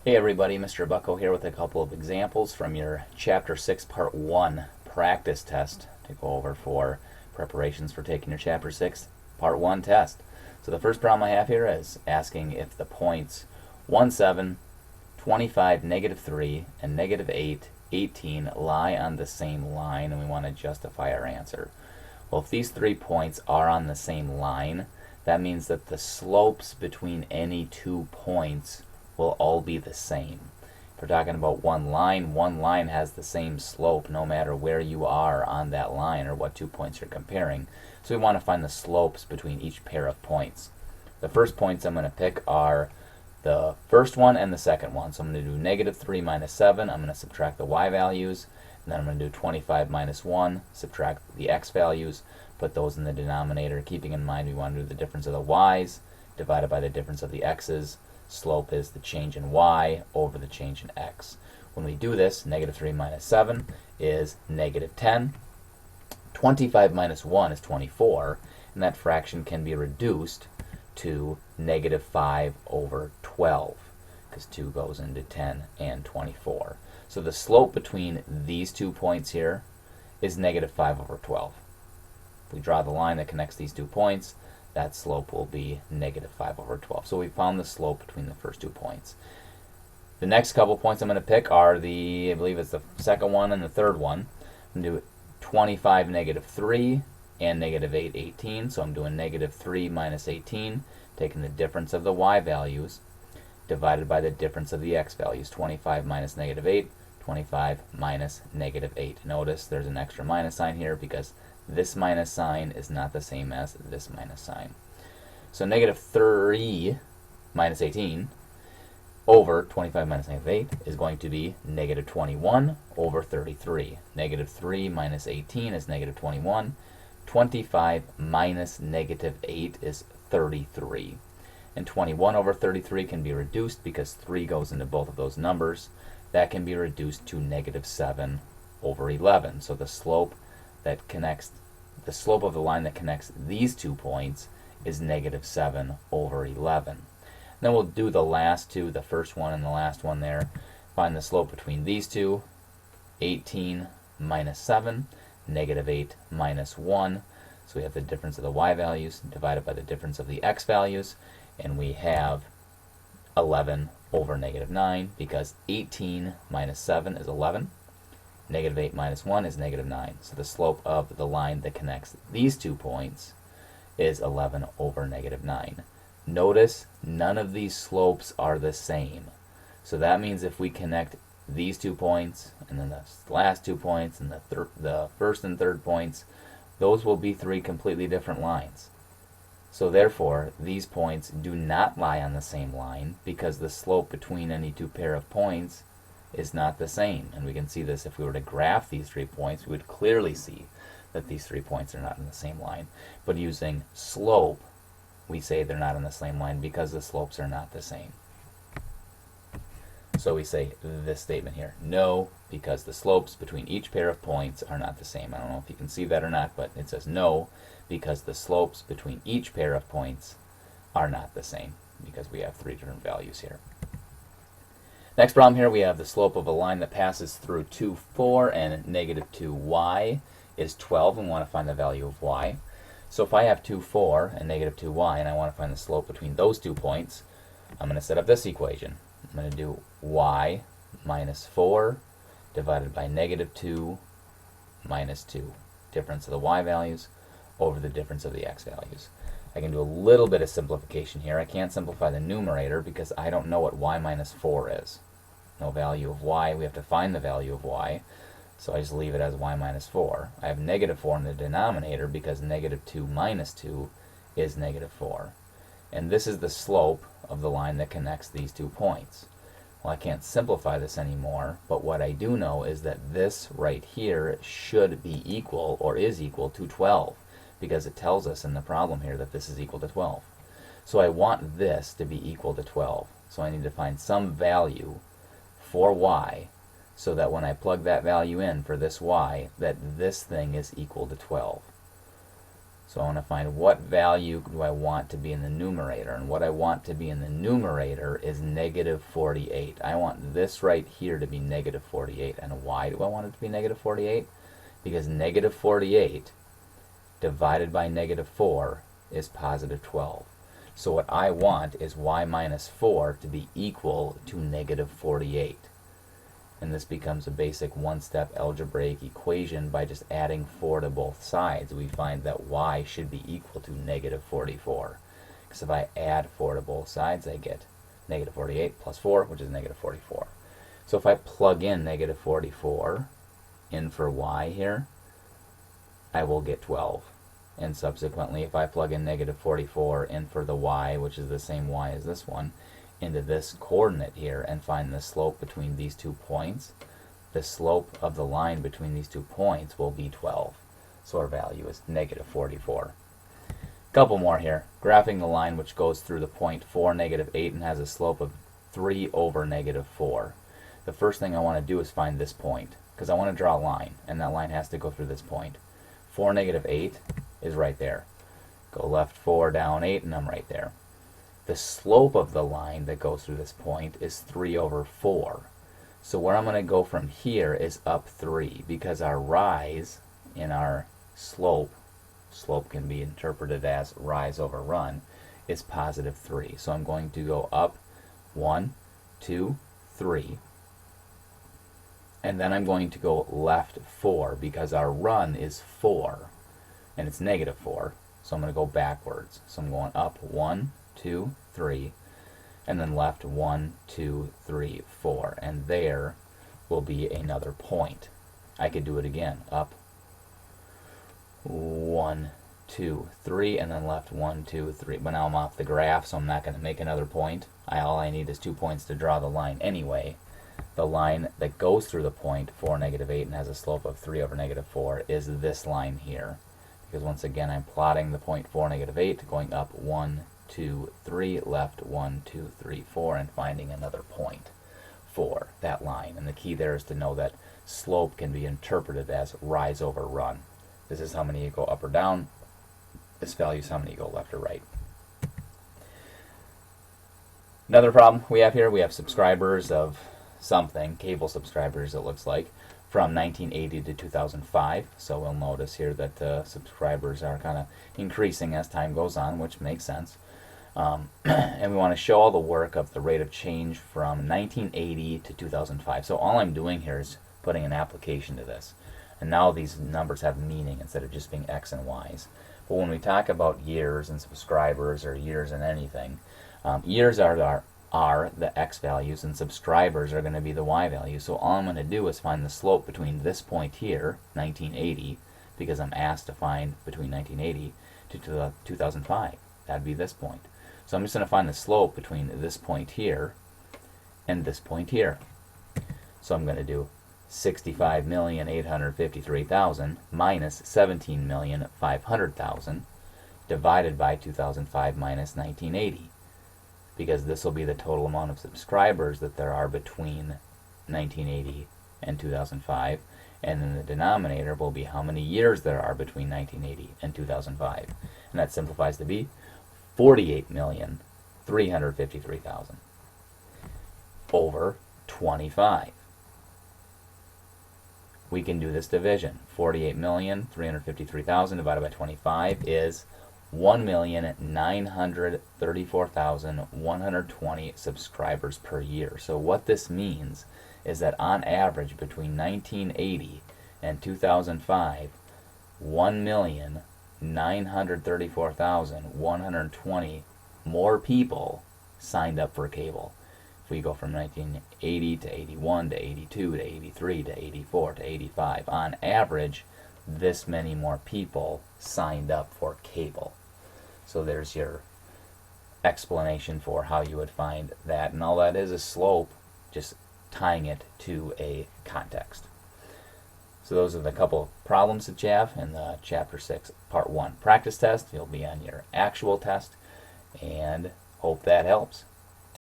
Hey everybody, Mr. Bucko here with a couple of examples from your Chapter 6 Part 1 practice test to go over for preparations for taking your Chapter 6 Part 1 test. So the first problem I have here is asking if the points 1, 7, 25, negative 3, and negative 8, 18 lie on the same line, and we want to justify our answer. Well, if these 3 points are on the same line, that means that the slopes between any 2 points will all be the same. If we're talking about one line has the same slope no matter where you are on that line or what 2 points you're comparing. So we want to find the slopes between each pair of points. The first points I'm going to pick are the first one and the second one. So I'm going to do negative 3 minus 7. I'm going to subtract the y values. And then I'm going to do 25 minus 1, subtract the x values, put those in the denominator, keeping in mind we want to do the difference of the y's divided by the difference of the x's. Slope is the change in y over the change in x. When we do this, negative 3 minus 7 is negative 10. 25 minus 1 is 24, and that fraction can be reduced to negative 5 over 12, because 2 goes into 10 and 24. So the slope between these 2 points here is negative 5 over 12. If we draw the line that connects these 2 points, that slope will be negative 5 over 12. So we found the slope between the first 2 points. The next couple points I'm going to pick are I believe it's the second one and the third one. I'm going to do 25, negative 3, and negative 8, 18. So I'm doing negative 3 minus 18, taking the difference of the y values, divided by the difference of the x values. 25 minus negative 8, 25 minus negative 8. Notice there's an extra minus sign here because this minus sign is not the same as this minus sign. So negative 3 minus 18 over 25 minus negative 8 is going to be negative 21 over 33. Negative 3 minus 18 is negative 21. 25 minus negative 8 is 33. And 21 over 33 can be reduced because 3 goes into both of those numbers. That can be reduced to negative 7 over 11. So the slope of the line that connects these 2 points is negative 7 over 11. Then we'll do the last two, the first one and the last one there. Find the slope between these two, 18 minus 7, negative 8 minus 1. So we have the difference of the y values divided by the difference of the x values, and we have 11 over negative 9 because 18 minus 7 is 11. Negative 8 minus 1 is negative 9. So the slope of the line that connects these 2 points is 11 over negative 9. Notice none of these slopes are the same. So that means if we connect these 2 points and then the last 2 points and the first and third points, those will be 3 completely different lines. So therefore, these points do not lie on the same line because the slope between any 2 pair of points is not the same. And we can see this if we were to graph these 3 points, we would clearly see that these 3 points are not in the same line. But using slope, we say they're not in the same line because the slopes are not the same. So we say this statement here, no, because the slopes between each pair of points are not the same. I don't know if you can see that or not, but it says no, because the slopes between each pair of points are not the same, because we have 3 different values here. Next problem here, we have the slope of a line that passes through 2, 4, and negative 2y is 12, and we want to find the value of y. So if I have 2, 4, and negative 2y, and I want to find the slope between those 2 points, I'm going to set up this equation. I'm going to do y minus 4 divided by negative 2 minus 2. Difference of the y values over the difference of the x values. I can do a little bit of simplification here. I can't simplify the numerator because I don't know what y minus 4 is. No value of y. We have to find the value of y. So I just leave it as y minus 4. I have negative 4 in the denominator because negative 2 minus 2 is negative 4. And this is the slope of the line that connects these 2 points. Well, I can't simplify this anymore, but what I do know is that this right here should be equal or is equal to 12 because it tells us in the problem here that this is equal to 12. So I want this to be equal to 12. So I need to find some value for y so that when I plug that value in for this y, that this thing is equal to 12. So I want to find what value do I want to be in the numerator, and what I want to be in the numerator is negative 48. I want this right here to be negative 48. And why do I want it to be negative 48? Because negative 48 divided by negative 4 is positive 12. So what I want is y minus 4 to be equal to negative 48. And this becomes a basic one-step algebraic equation. By just adding 4 to both sides, we find that y should be equal to negative 44. Because if I add 4 to both sides, I get negative 48 plus 4, which is negative 44. So if I plug in negative 44 in for y here, I will get 12. And subsequently, if I plug in negative 44 in for the y, which is the same y as this one, into this coordinate here and find the slope between these 2 points, the slope of the line between these 2 points will be 12. So our value is negative 44. Couple more here. Graphing the line which goes through the point 4, negative 8 and has a slope of 3 over negative 4. The first thing I want to do is find this point, because I want to draw a line, and that line has to go through this point. 4, negative 8 is right there. Go left 4, down 8, and I'm right there. The slope of the line that goes through this point is 3 over 4. So where I'm going to go from here is up 3, because our rise in our slope can be interpreted as rise over run, is positive 3. So I'm going to go up 1, 2, 3. And then I'm going to go left 4, because our run is 4, and it's negative 4. So I'm going to go backwards. So I'm going up 1, 2, 3, and then left 1, 2, 3, 4, and there will be another point. I could do it again, up 1, 2, 3, and then left 1, 2, 3. But now I'm off the graph, so I'm not going to make another point. All I need is 2 points to draw the line anyway. The line that goes through the point 4, negative 8 and has a slope of 3 over negative 4 is this line here. Because once again, I'm plotting the point 4, negative 8, going up 1, 2, 3, left 1, 2, 3, 4, and finding another point for that line. And the key there is to know that slope can be interpreted as rise over run. This is how many you go up or down. This value is how many you go left or right. Another problem we have here, we have subscribers of something, cable subscribers it looks like, from 1980 to 2005. So we'll notice here that subscribers are kind of increasing as time goes on, which makes sense. And we want to show all the work of the rate of change from 1980 to 2005. So all I'm doing here is putting an application to this. And now these numbers have meaning instead of just being X and Y's. But when we talk about years and subscribers, or years and anything, years are the X values, and subscribers are going to be the Y values. So all I'm going to do is find the slope between this point here, 1980, because I'm asked to find between 1980 to 2005. That'd be this point. So I'm just going to find the slope between this point here and this point here. So I'm going to do 65,853,000 minus 17,500,000 divided by 2005 minus 1980. Because this will be the total amount of subscribers that there are between 1980 and 2005. And then the denominator will be how many years there are between 1980 and 2005. And that simplifies to be 48,353,000 over 25. We can do this division. 48,353,000 divided by 25 is 1,934,120 subscribers per year. So what this means is that on average between 1980 and 2005, 1,934,120 more people signed up for cable. If we go from 1980 to 81 to 82 to 83 to 84 to 85, on average, this many more people signed up for cable. So there's your explanation for how you would find that. And all that is a slope, just tying it to a context. So those are the couple problems that you have in the Chapter 6, Part 1 practice test. You'll be on your actual test, and hope that helps.